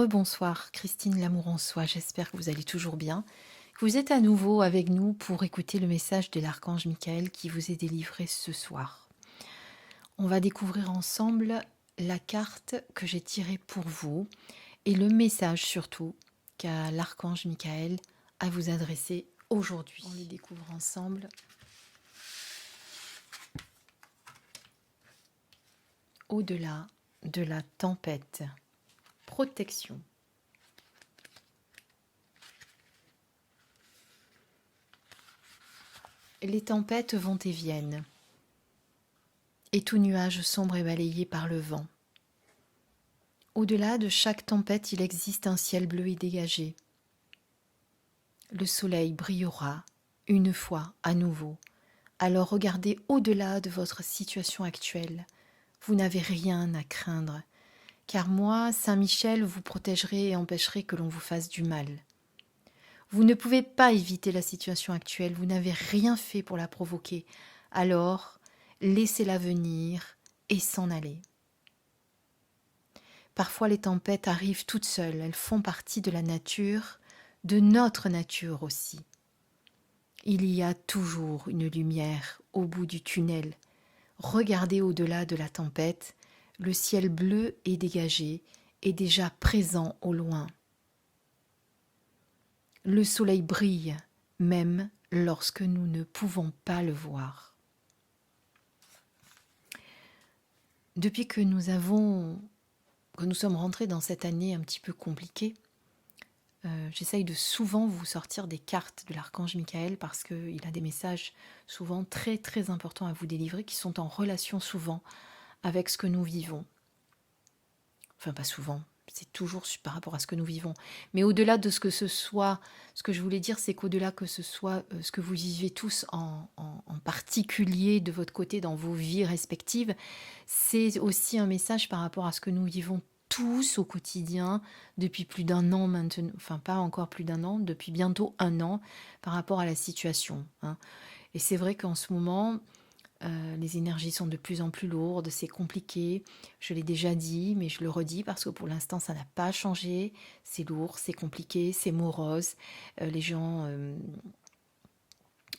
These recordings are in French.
Rebonsoir, Christine L'amour en soi, j'espère que vous allez toujours bien. Que vous êtes à nouveau avec nous pour écouter le message de l'archange Michael qui vous est délivré ce soir. On va découvrir ensemble la carte que j'ai tirée pour vous et le message surtout qu'a l'archange Michael à vous adresser aujourd'hui. On le découvre ensemble. Au-delà de la tempête, protection. Les tempêtes vont et viennent, et tout nuage sombre est balayé par le vent. Au-delà de chaque tempête, il existe un ciel bleu et dégagé. Le soleil brillera une fois à nouveau. Alors regardez au-delà de votre situation actuelle. Vous n'avez rien à craindre, car moi, Saint Michel, vous protégerai et empêcherai que l'on vous fasse du mal. Vous ne pouvez pas éviter la situation actuelle, vous n'avez rien fait pour la provoquer. Alors, laissez-la venir et s'en aller. Parfois les tempêtes arrivent toutes seules, elles font partie de la nature, de notre nature aussi. Il y a toujours une lumière au bout du tunnel. Regardez au-delà de la tempête, le ciel bleu est dégagé et déjà présent au loin. Le soleil brille, même lorsque nous ne pouvons pas le voir. Depuis que nous sommes rentrés dans cette année un petit peu compliquée, j'essaye de souvent vous sortir des cartes de l'archange Michael parce qu'il a des messages souvent très très importants à vous délivrer qui sont en relation souvent avec ce que nous vivons. Enfin pas souvent, c'est toujours par rapport à ce que nous vivons. Mais au-delà de ce que ce soit, ce que je voulais dire c'est qu'au-delà que ce soit ce que vous vivez tous en particulier de votre côté dans vos vies respectives, c'est aussi un message par rapport à ce que nous vivons tous au quotidien depuis plus d'un an maintenant, enfin pas encore plus d'un an, depuis bientôt un an par rapport à la situation. Et c'est vrai qu'en ce moment, les énergies sont de plus en plus lourdes, c'est compliqué, je l'ai déjà dit, mais je le redis parce que pour l'instant ça n'a pas changé, c'est lourd, c'est compliqué, c'est morose, les gens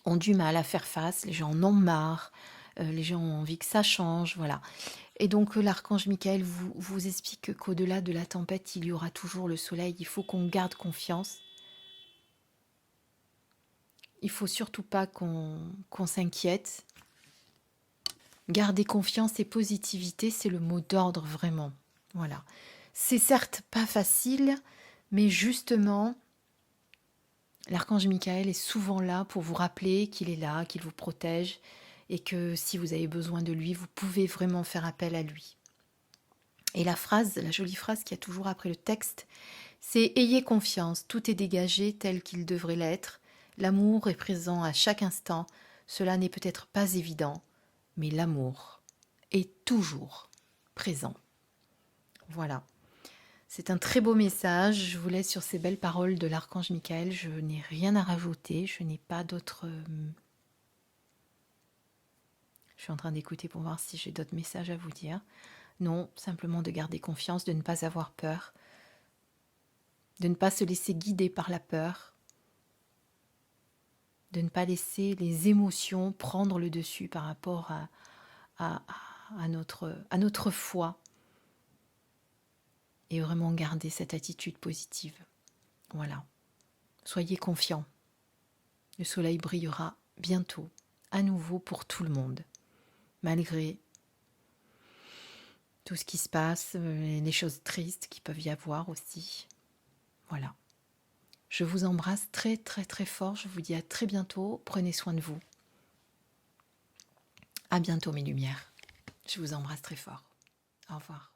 ont du mal à faire face, les gens en ont marre, les gens ont envie que ça change, voilà. Et donc l'archange Michael vous explique qu'au-delà de la tempête, il y aura toujours le soleil. Il faut qu'on garde confiance. Il ne faut surtout pas qu'on s'inquiète. Garder confiance et positivité, c'est le mot d'ordre vraiment. Voilà. C'est certes pas facile, mais justement, l'archange Michael est souvent là pour vous rappeler qu'il est là, qu'il vous protège et que si vous avez besoin de lui, vous pouvez vraiment faire appel à lui. Et la jolie phrase qu'il y a toujours après le texte, c'est « Ayez confiance, tout est dégagé tel qu'il devrait l'être. L'amour est présent à chaque instant. Cela n'est peut-être pas évident, mais l'amour est toujours présent. » Voilà. C'est un très beau message. Je vous laisse sur ces belles paroles de l'archange Michael. Je n'ai rien à rajouter. Je n'ai pas d'autres... Je suis en train d'écouter pour voir si j'ai d'autres messages à vous dire. Non, simplement de garder confiance, de ne pas avoir peur, de ne pas se laisser guider par la peur, de ne pas laisser les émotions prendre le dessus par rapport à notre foi et vraiment garder cette attitude positive. Voilà. Soyez confiants. Le soleil brillera bientôt, à nouveau pour tout le monde, malgré tout ce qui se passe, les choses tristes qui peuvent y avoir aussi. Voilà. Je vous embrasse très très très fort. Je vous dis à très bientôt. Prenez soin de vous. À bientôt mes lumières. Je vous embrasse très fort. Au revoir.